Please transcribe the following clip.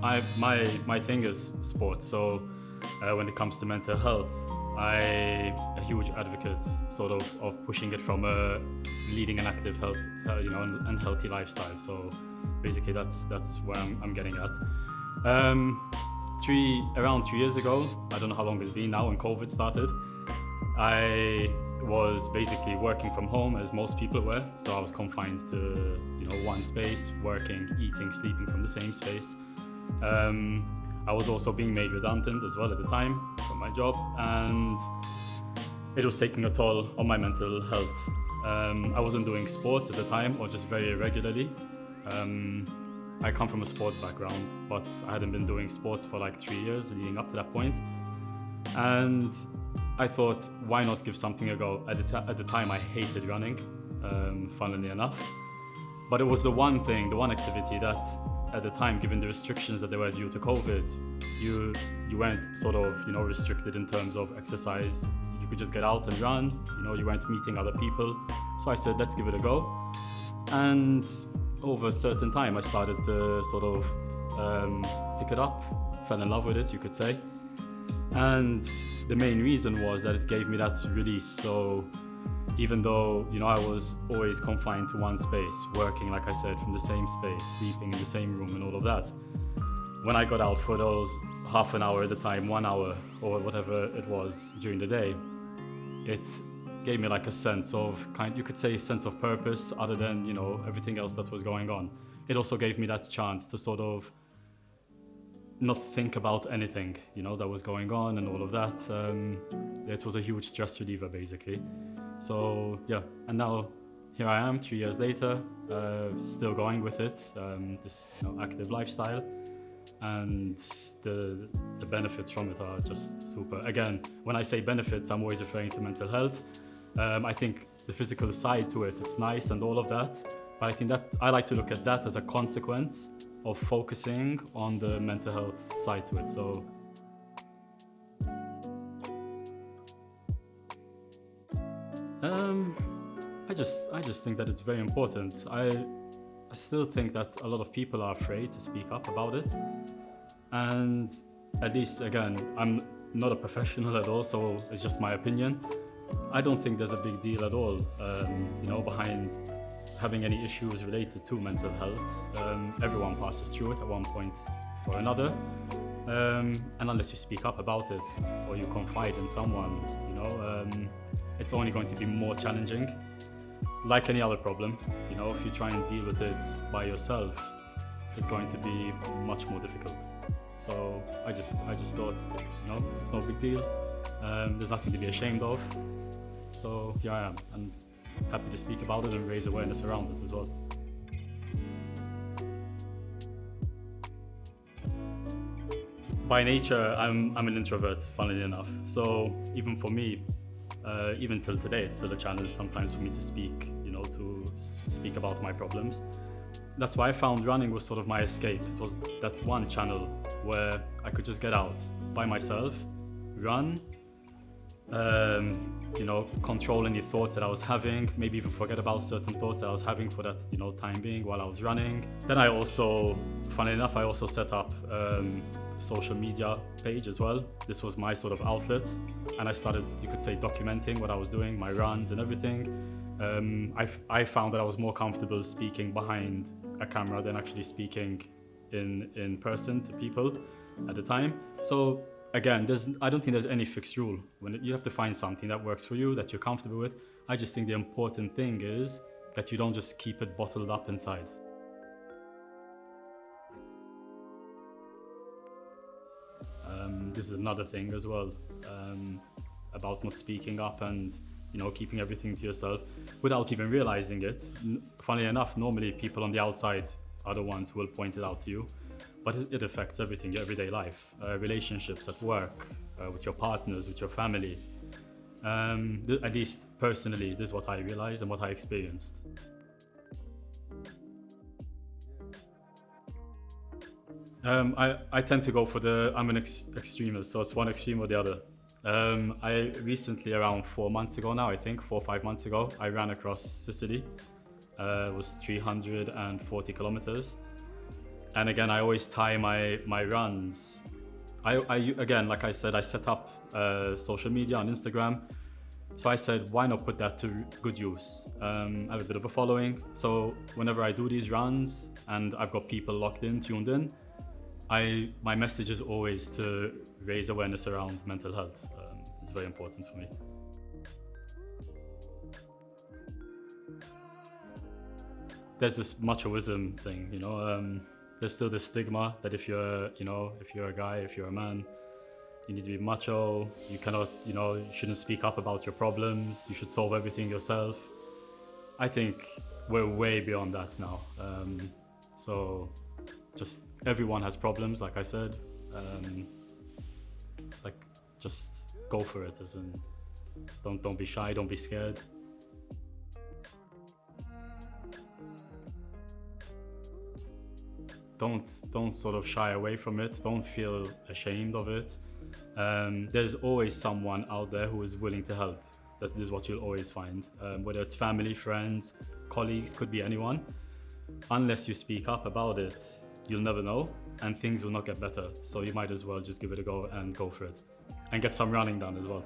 My thing is sports. So when it comes to mental health, I'm a huge advocate sort of pushing it from leading an active health, and healthy lifestyle. So basically that's where I'm getting at. Around 3 years ago, I don't know how long it's been now, when COVID started, I was basically working from home, as most people were. So I was confined to one space, working, eating, sleeping from the same space. I was also being made redundant as well at the time from my job, and it was taking a toll on my mental health. I wasn't doing sports at the time, or just very irregularly. I come from a sports background, but I hadn't been doing sports for like 3 years leading up to that point. And I thought, why not give something a go? At the time, I hated running, funnily enough. But it was the one activity that, at the time, given the restrictions that there were due to COVID, you weren't sort of, restricted in terms of exercise. You could just get out and run, you weren't meeting other people. So I said, let's give it a go. And over a certain time, I started to sort of pick it up, fell in love with it, you could say. And the main reason was that it gave me that release. So even though, I was always confined to one space, working, like I said, from the same space, sleeping in the same room and all of that, when I got out for those half an hour at a time, 1 hour, or whatever it was during the day, it gave me like a sense of you could say a sense of purpose, other than, everything else that was going on. It also gave me that chance to sort of not think about anything, that was going on and all of that. It was a huge stress reliever, basically. So yeah, and now here I am 3 years later, still going with it, this active lifestyle, and the benefits from it are just super. Again, when I say benefits, I'm always referring to mental health. I think the physical side to it, it's nice and all of that, but I think that I like to look at that as a consequence of focusing on the mental health side to it. So I just think that it's very important. I still think that a lot of people are afraid to speak up about it, and at least, again, I'm not a professional at all, so it's just my opinion. I don't think there's a big deal at all, behind having any issues related to mental health. Everyone passes through it at one point or another, and unless you speak up about it or you confide in someone, it's only going to be more challenging. Like any other problem, if you try and deal with it by yourself, it's going to be much more difficult. So I just thought, it's no big deal. There's nothing to be ashamed of. So here I am, and happy to speak about it and raise awareness around it as well. By nature, I'm an introvert, funnily enough. So even for me, even till today, it's still a challenge sometimes for me to speak, to speak about my problems. That's why I found running was sort of my escape. It was that one channel where I could just get out by myself, run, control any thoughts that I was having, maybe even forget about certain thoughts that I was having for that, time being while I was running. Then I also, funnily enough, I also set up a social media page as well. This was my sort of outlet, and I started, you could say, documenting what I was doing, my runs and everything. I found that I was more comfortable speaking behind a camera than actually speaking in person to people at the time. So again, I don't think there's any fixed rule. You have to find something that works for you, that you're comfortable with. I just think the important thing is that you don't just keep it bottled up inside. This is another thing as well, about not speaking up and keeping everything to yourself without even realizing it. Funnily enough, normally people on the outside are the ones who will point it out to you, but it affects everything, your everyday life, relationships at work, with your partners, with your family. At least personally, this is what I realized and what I experienced. I tend to go for I'm an extremist, so it's one extreme or the other. I recently, around 4 months ago now, I think 4 or 5 months ago, I ran across Sicily. It was 340 kilometers. And again, I always tie my runs. Again, like I said, I set up social media on Instagram. So I said, why not put that to good use? I have a bit of a following. So whenever I do these runs and I've got people locked in, tuned in, my message is always to raise awareness around mental health. It's very important for me. There's this machoism thing, you know. There's still this stigma that if you're a guy, if you're a man, you need to be macho. You cannot, you shouldn't speak up about your problems. You should solve everything yourself. I think we're way beyond that now. So just everyone has problems, like I said. Just go for it, as in, don't be shy, don't be scared. Don't sort of shy away from it. Don't feel ashamed of it. There's always someone out there who is willing to help. That is what you'll always find. Whether it's family, friends, colleagues, could be anyone. Unless you speak up about it, you'll never know, and things will not get better. So you might as well just give it a go and go for it. And get some running done as well.